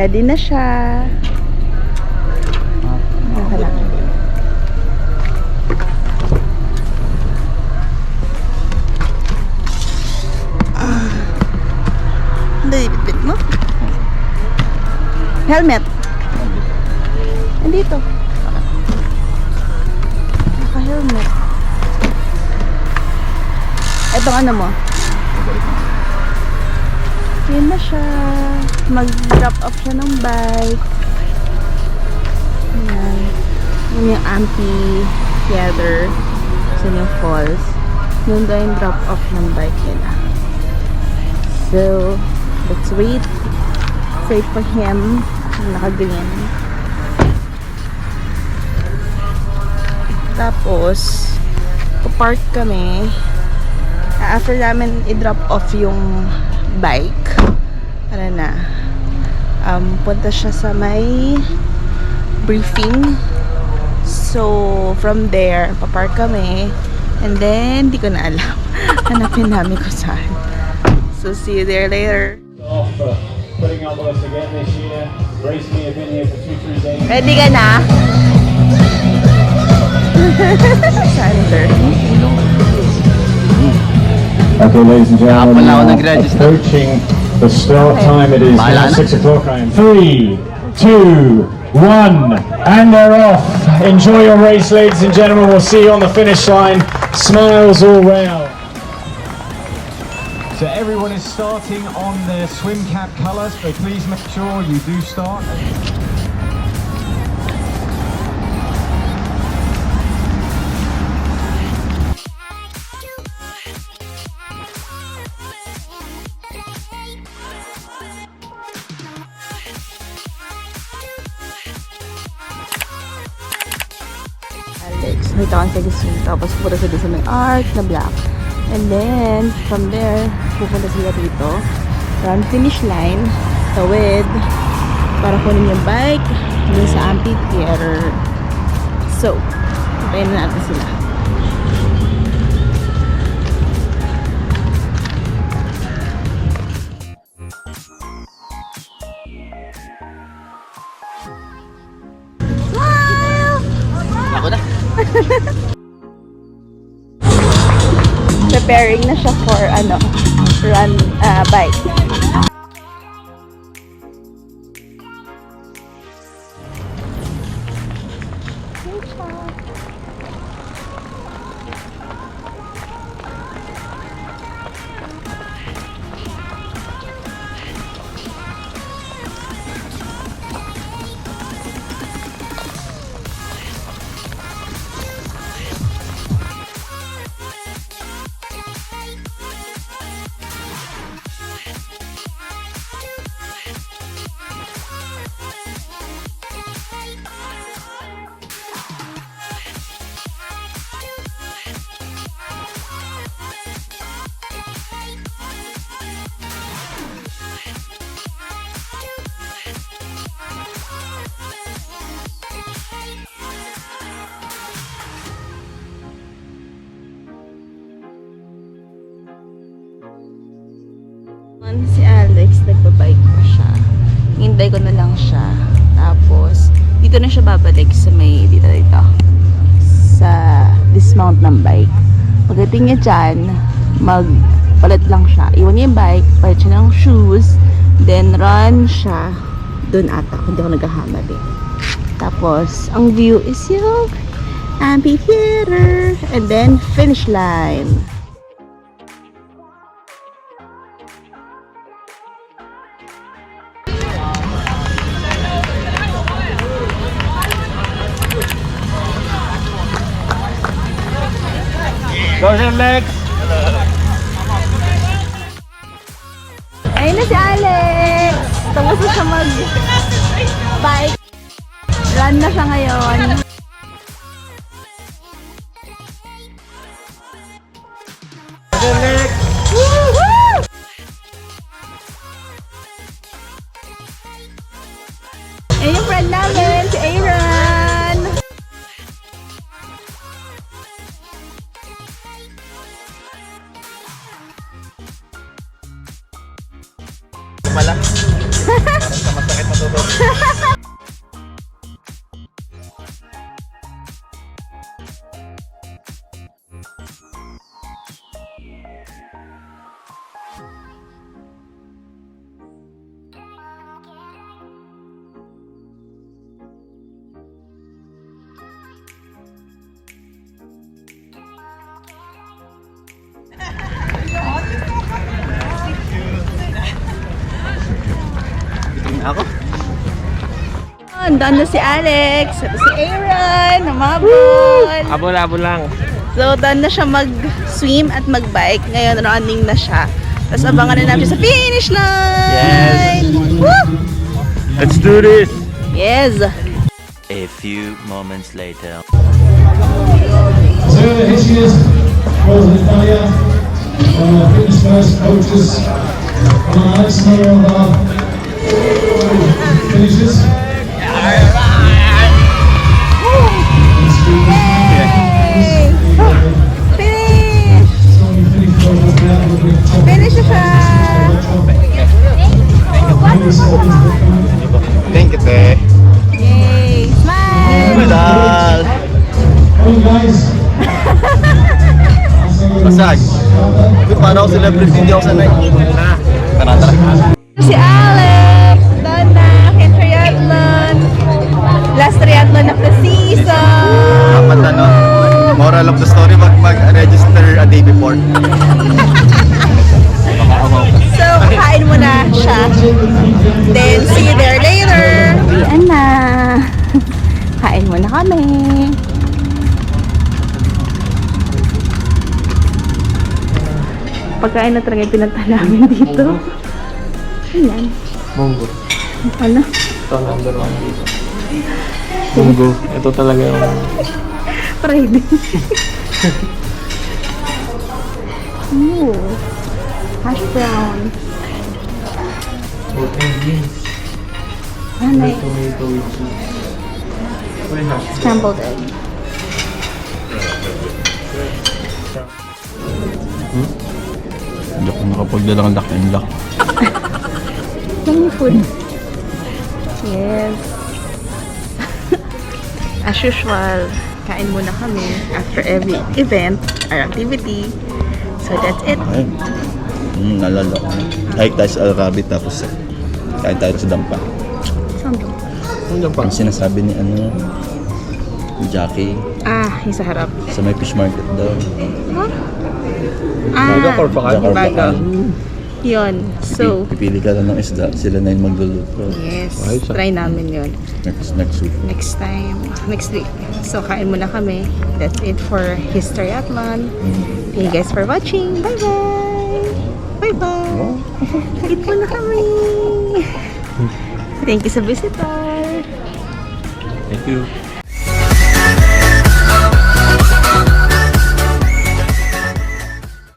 Ready na siya. Nakala. Hindi, bit-bit mo. Helmet. Nandito. Naka-helmet. Ito ano mo? Yan na siya. Mag-drop off siya ng bike. Ayan. Yun yung amphitheater. Sa yung falls. Yun daw yung drop off ng bike nila. So, let's wait. Wait for him. Naka-green. Tapos, papark kami. After namin i-drop off yung bike, ano na, punta siya sa may briefing. So, from there, papark kami. And then, di ko na alam. Hanapin namin kung saan. So, see you there later. Ready ka na? Okay, ladies and gentlemen, approaching the start time. It is now 6 o'clock. 3, 2, 1, and they're off. Enjoy your race, ladies and gentlemen. We'll see you on the finish line. Smiles all round. So everyone is starting on their swim cap colours, so please make sure you do start. Nakita ko sa gising. Tapos pupunta sila sa may arc na black. And then, from there, pupunta sila dito. From finish line, tawid, para kunin yung bike, dun sa amphitheater. So, tayo na natin sila. Ako na. Preparing na siya for run bike. Si Alex, nagbabike pa siya. Hintay ko na lang siya. Tapos, dito na siya babalik sa may, dito. Sa dismount ng bike. Pagdating niya dyan, magpalit lang siya. Iwan niya yung bike, palit siya ng shoes, then run siya dun ata, kung di ako naghahamali. Tapos, ang view is yung amphitheater. And then, finish line. Go ahead, Lex. Ayun na si Alex! Tapos na siya mag-bike. Run na siya ngayon. Go ahead, Lex. Woohoo! Ayun yung friend namin, si Aaron! Pala. Parang sa masakit matutulog. Ako? Doon na si Alex, at si Aaron, namabol. Abol-abol lang. So, doon na siya mag-swim at mag-bike. Ngayon, running na siya. Tapos abangan na namin sa finish line! Yes! Woo! Let's do this! Yes! A few moments later. So here she is, Rosa Italia, fitness first coaches, Alex, another of our finishes. Yay! Finish! Finish na siya! Thank you, te. Yay! Smile! Madal! Hey guys, Basag. Uy, paano ako celebrity? Hindi ako sanay. Tara, tara. Si Alex! Doon na! Kay triathlon! Last triathlon of the season! Dapat ano, moral of the story, mag-register a day before. So, kain mo na siya. Then, see you there later! Uwian na! Kain mo na kami! Pagkain na talaga yung pinunta namin dito. Ayan. Munggo. Ano? Ito ang number 1 dito. Munggo. Ito talaga yung... Friday. Ooh. Hash brown. Protein beans. Ano eh? Tomato with cheese. What is that? Scrambled egg. Hindi ako nakapagdala ng lock and lock. Yummy food. Yes. As usual, kain muna kami after every event or activity. So that's it. Ayun. Nalala ko. Hike tayo sa Al-Rabi tapos kain tayo sa Dampa. Something. Ang sinasabi ni ano, ni Jackie, Ah, yung sa harap. sa may fish market daw. Huh? Ah, Baga. yun. So, Pipili ka lang ng isda, sila na yung magluluto. yes. Try namin yun. Next week. Next time. Next week. So, kain muna kami. That's it for his triathlon. Thank you guys for watching. Bye-bye! Bye-bye! Eat muna kami! Thank you sa visitor! Thank you.